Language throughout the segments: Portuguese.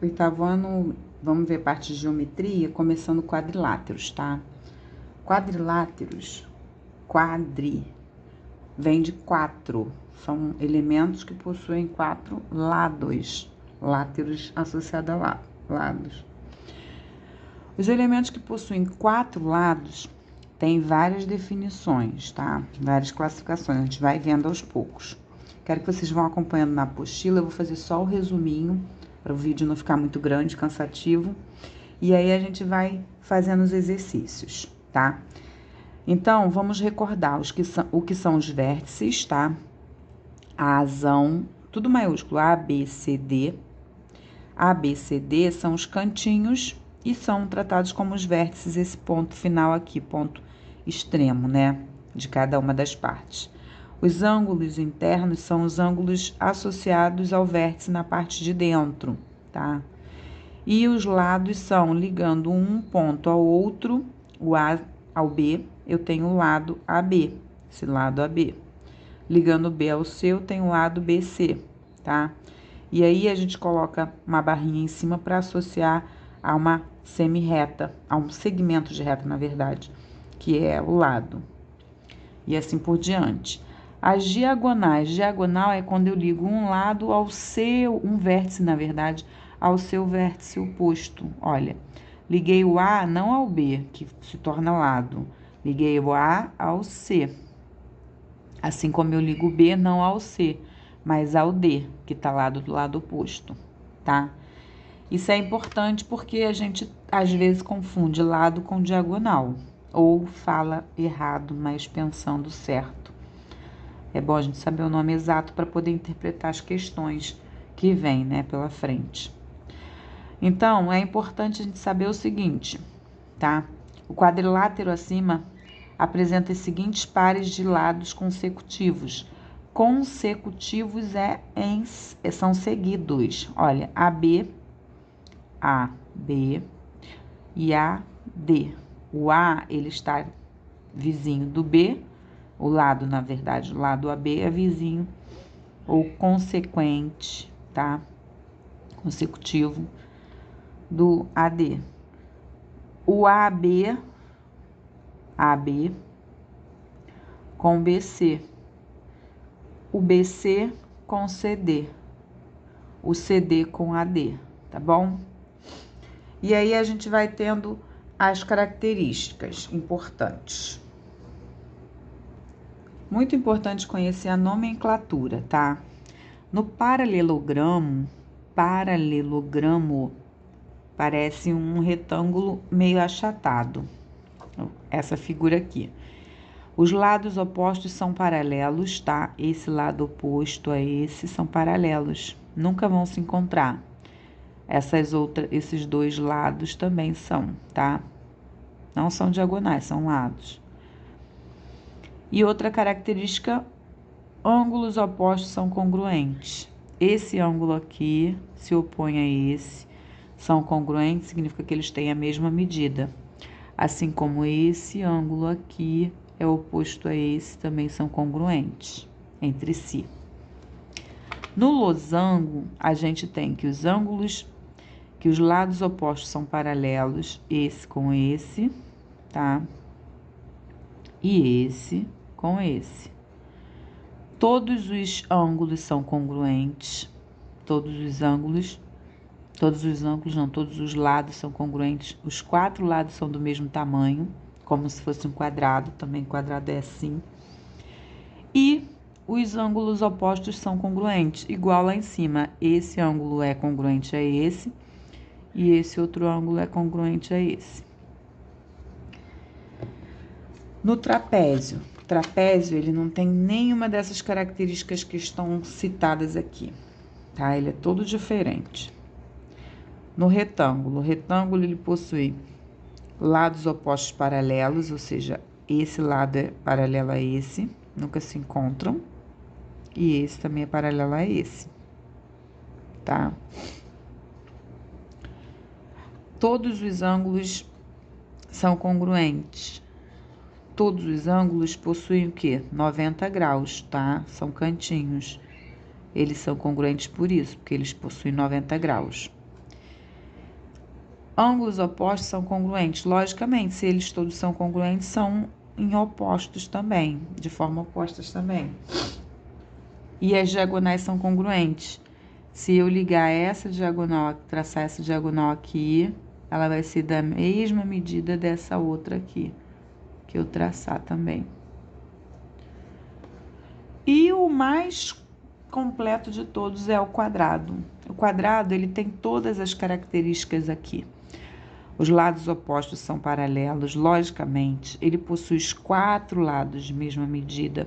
Oitavo ano, vamos ver parte de geometria, começando quadriláteros, tá? Quadriláteros, vem de quatro. São elementos que possuem quatro lados. Láteros associado a lados. Os elementos que possuem quatro lados têm várias definições, tá? Várias classificações. A gente vai vendo aos poucos. Quero que vocês vão acompanhando na apostila. Eu vou fazer só o resuminho, para o vídeo não ficar muito grande, cansativo. E aí a gente vai fazendo os exercícios, tá? Então, vamos recordar o que são os vértices, tá? A azão, tudo maiúsculo, A, B, C, D. A, B, C, D são os cantinhos e são tratados como os vértices, esse ponto final aqui, ponto extremo, né? De cada uma das partes. Os ângulos internos são os ângulos associados ao vértice na parte de dentro, tá? E os lados são ligando um ponto ao outro, o A ao B, eu tenho o lado AB, esse lado AB. Ligando o B ao C, eu tenho o lado BC, tá? E aí a gente coloca uma barrinha em cima para associar a uma semi-reta, a um segmento de reta, na verdade, que é o lado. E assim por diante. As diagonais, diagonal é quando eu ligo um lado ao seu, um vértice, na verdade, ao seu vértice oposto. Olha, liguei o A não ao B, que se torna lado. Liguei o A ao C. Assim como eu ligo o B não ao C, mas ao D, que tá lá do lado oposto, tá? Isso é importante porque a gente às vezes confunde lado com diagonal, ou fala errado, mas pensando certo. É bom a gente saber o nome exato para poder interpretar as questões que vêm, né, pela frente. Então, é importante a gente saber o seguinte, tá? O quadrilátero acima apresenta os seguintes pares de lados consecutivos. Consecutivos são seguidos. Olha, AB e AD. O A, ele está vizinho do B, o lado, na verdade, o lado AB é vizinho ou consequente, tá? Consecutivo do AD. O AB com BC, o BC com CD, o CD com AD, tá bom? E aí a gente vai tendo as características importantes. Muito importante conhecer a nomenclatura, tá? No paralelogramo parece um retângulo meio achatado. Essa figura aqui. Os lados opostos são paralelos, tá? Esse lado oposto a esse são paralelos. Nunca vão se encontrar. Esses dois lados também são, tá? Não são diagonais, são lados. E outra característica, ângulos opostos são congruentes. Esse ângulo aqui se opõe a esse, são congruentes, significa que eles têm a mesma medida. Assim como esse ângulo aqui é oposto a esse, também são congruentes entre si. No losango, a gente tem que os lados opostos são paralelos, esse com esse, tá? E esse com esse. Todos os ângulos são congruentes, todos os lados são congruentes, os quatro lados são do mesmo tamanho, como se fosse um quadrado, também quadrado é assim. E os ângulos opostos são congruentes, igual lá em cima, esse ângulo é congruente a esse, e esse outro ângulo é congruente a esse. No trapézio, ele não tem nenhuma dessas características que estão citadas aqui, tá? Ele é todo diferente. No retângulo, ele possui lados opostos paralelos, ou seja, esse lado é paralelo a esse, nunca se encontram, e esse também é paralelo a esse, tá? Todos os ângulos são congruentes. Todos os ângulos possuem o quê? 90 graus, tá? São cantinhos. Eles são congruentes por isso, porque eles possuem 90 graus. Ângulos opostos são congruentes? Logicamente, se eles todos são congruentes, são em opostos também, de forma opostas também. E as diagonais são congruentes. Se eu ligar essa diagonal, traçar essa diagonal aqui, ela vai ser da mesma medida dessa outra aqui, que eu traçar também. E o mais completo de todos é o quadrado. O quadrado, ele tem todas as características aqui. Os lados opostos são paralelos, logicamente. Ele possui os 4 lados de mesma medida.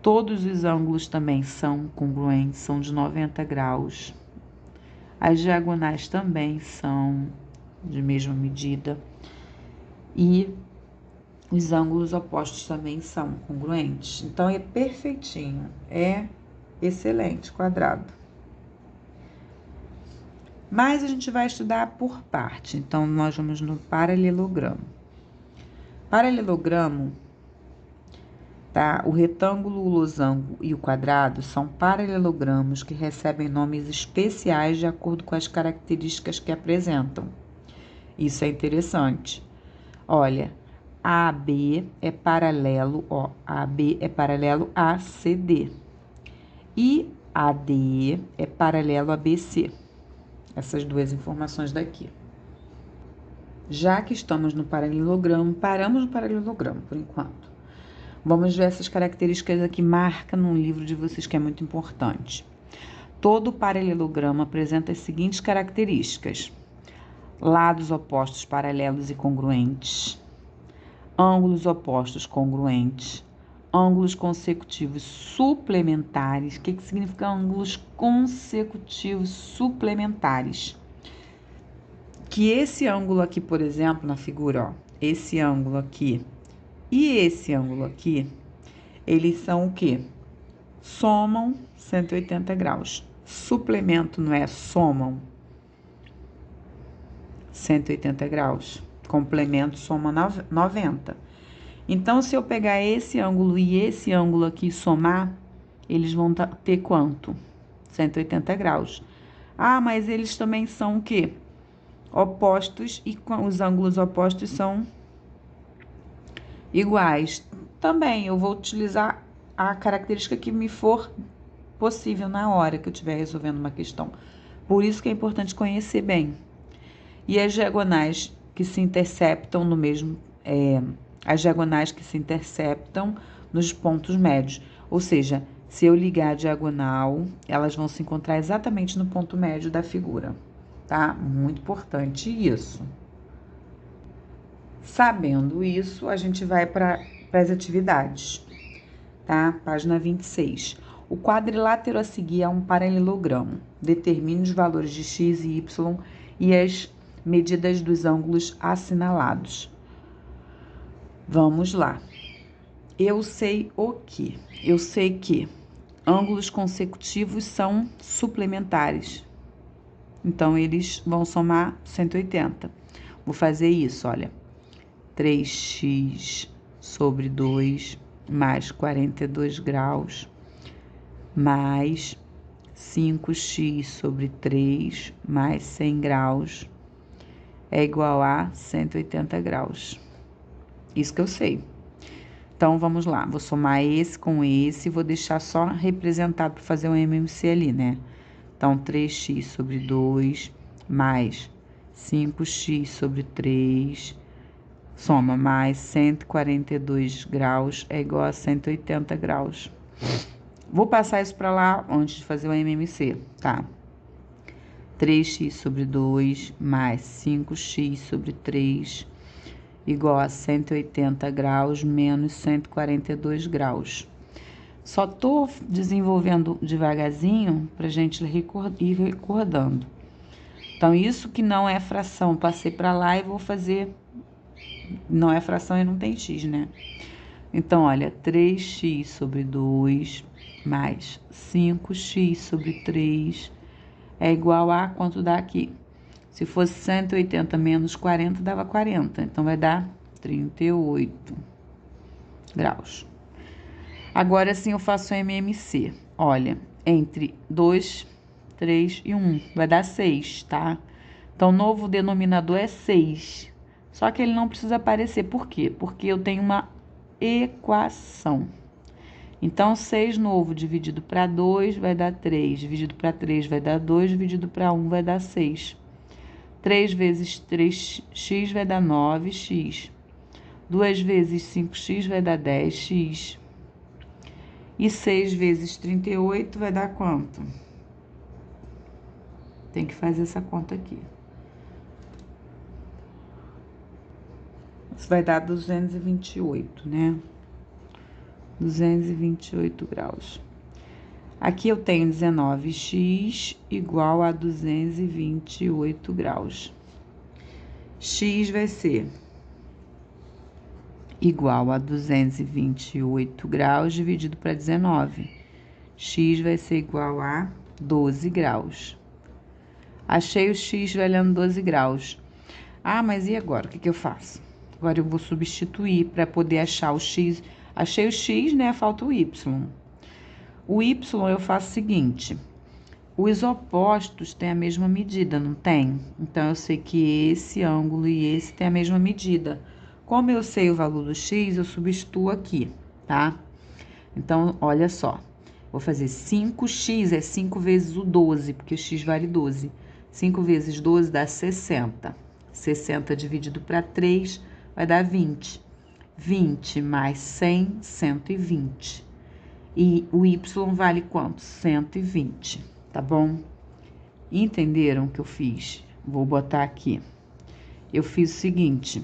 Todos os ângulos também são congruentes, são de 90 graus. As diagonais também são de mesma medida. E os ângulos opostos também são congruentes. Então, é perfeitinho, é excelente quadrado. Mas a gente vai estudar por parte. Então, nós vamos no paralelogramo. Paralelogramo, tá? O retângulo, o losango e o quadrado são paralelogramos que recebem nomes especiais de acordo com as características que apresentam. Isso é interessante. Olha, AB é paralelo, ó, AB é paralelo a CD. E AD é paralelo a BC. Essas duas informações daqui. Já que estamos no paralelogramo, paramos no paralelogramo por enquanto. Vamos ver essas características aqui, marca num livro de vocês que é muito importante. Todo paralelogramo apresenta as seguintes características: lados opostos paralelos e congruentes, ângulos opostos congruentes, ângulos consecutivos suplementares. O que significa ângulos consecutivos suplementares? Que esse ângulo aqui, por exemplo, na figura, ó, esse ângulo aqui e esse ângulo aqui, eles são o quê? Somam 180 graus. Suplemento não é somam 180 graus. Complemento soma 90. Então, se eu pegar esse ângulo e esse ângulo aqui e somar, eles vão ter quanto? 180 graus. Ah, mas eles também são o quê? Opostos, e os ângulos opostos são iguais. Também eu vou utilizar a característica que me for possível na hora que eu estiver resolvendo uma questão. Por isso que é importante conhecer bem. E as diagonais que se interceptam no mesmo... as diagonais que se interceptam nos pontos médios. Ou seja, se eu ligar a diagonal, elas vão se encontrar exatamente no ponto médio da figura, tá? Muito importante isso. Sabendo isso, a gente vai para as atividades, tá? Página 26. O quadrilátero a seguir é um paralelogramo. Determine os valores de x e y e as medidas dos ângulos assinalados. Vamos lá. Eu sei o quê? Eu sei que ângulos consecutivos são suplementares. Então, eles vão somar 180. Vou fazer isso, olha. 3x sobre 2 mais 42 graus mais 5x sobre 3 mais 100 graus é igual a 180 graus. Isso que eu sei. Então, vamos lá. Vou somar esse com esse e vou deixar só representado para fazer um MMC ali, né? Então, 3x sobre 2 mais 5x sobre 3, soma mais 142 graus é igual a 180 graus. Vou passar isso para lá antes de fazer o MMC, tá? 3x sobre 2 mais 5x sobre 3 igual a 180 graus menos 142 graus. Só tô desenvolvendo devagarzinho pra gente ir recordando. Então, isso que não é fração, passei para lá e vou fazer... Não é fração e não tem x, né? Então, olha, 3x sobre 2 mais 5x sobre 3 é igual a quanto dá aqui? Se fosse 180 menos 40, dava 40. Então, vai dar 38 graus. Agora sim eu faço MMC. Olha, entre 2, 3 e 1. Vai dar 6, tá? Então, o novo denominador é 6. Só que ele não precisa aparecer. Por quê? Porque eu tenho uma equação. Então, 6 novo dividido para 2 vai dar 3. Dividido para 3 vai dar 2. Dividido para 1 vai dar 6. 3 vezes 3x vai dar 9x. 2 vezes 5x vai dar 10x. E 6 vezes 38 vai dar quanto? Tem que fazer essa conta aqui. Isso vai dar 228, né? 228 graus. Aqui eu tenho 19x igual a 228 graus. X vai ser igual a 228 graus dividido para 19. X vai ser igual a 12 graus. Achei o x valendo 12 graus. Ah, mas e agora? O que eu faço? Agora eu vou substituir para poder achar o x. Achei o x, né? Falta o y. O y eu faço o seguinte. Os opostos têm a mesma medida, não tem? Então, eu sei que esse ângulo e esse têm a mesma medida. Como eu sei o valor do x, eu substituo aqui, tá? Então, olha só. Vou fazer 5x, é 5 vezes o 12, porque x vale 12. 5 vezes 12 dá 60. 60 dividido para 3 vai dar 20. 20 mais 100, 120. E o y vale quanto? 120, tá bom? Entenderam o que eu fiz? Vou botar aqui. Eu fiz o seguinte.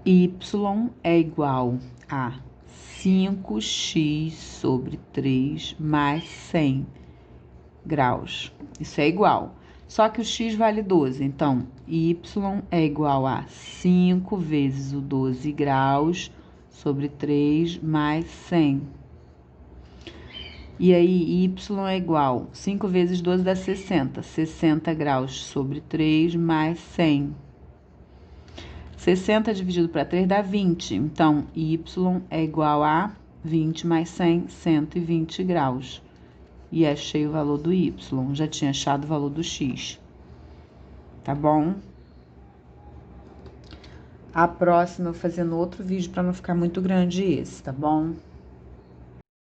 Y é igual a 5x sobre 3 mais 100 graus. Isso é igual. Só que o x vale 12. Então, y é igual a 5 vezes o 12 graus sobre 3 mais 100. E aí, y é igual, 5 vezes 12 dá 60. 60 graus sobre 3 mais 100. 60 dividido para 3 dá 20. Então, y é igual a 20 mais 100, 120 graus. E achei o valor do y. Já tinha achado o valor do x. Tá bom? A próxima eu vou fazer no outro vídeo para não ficar muito grande esse, tá bom?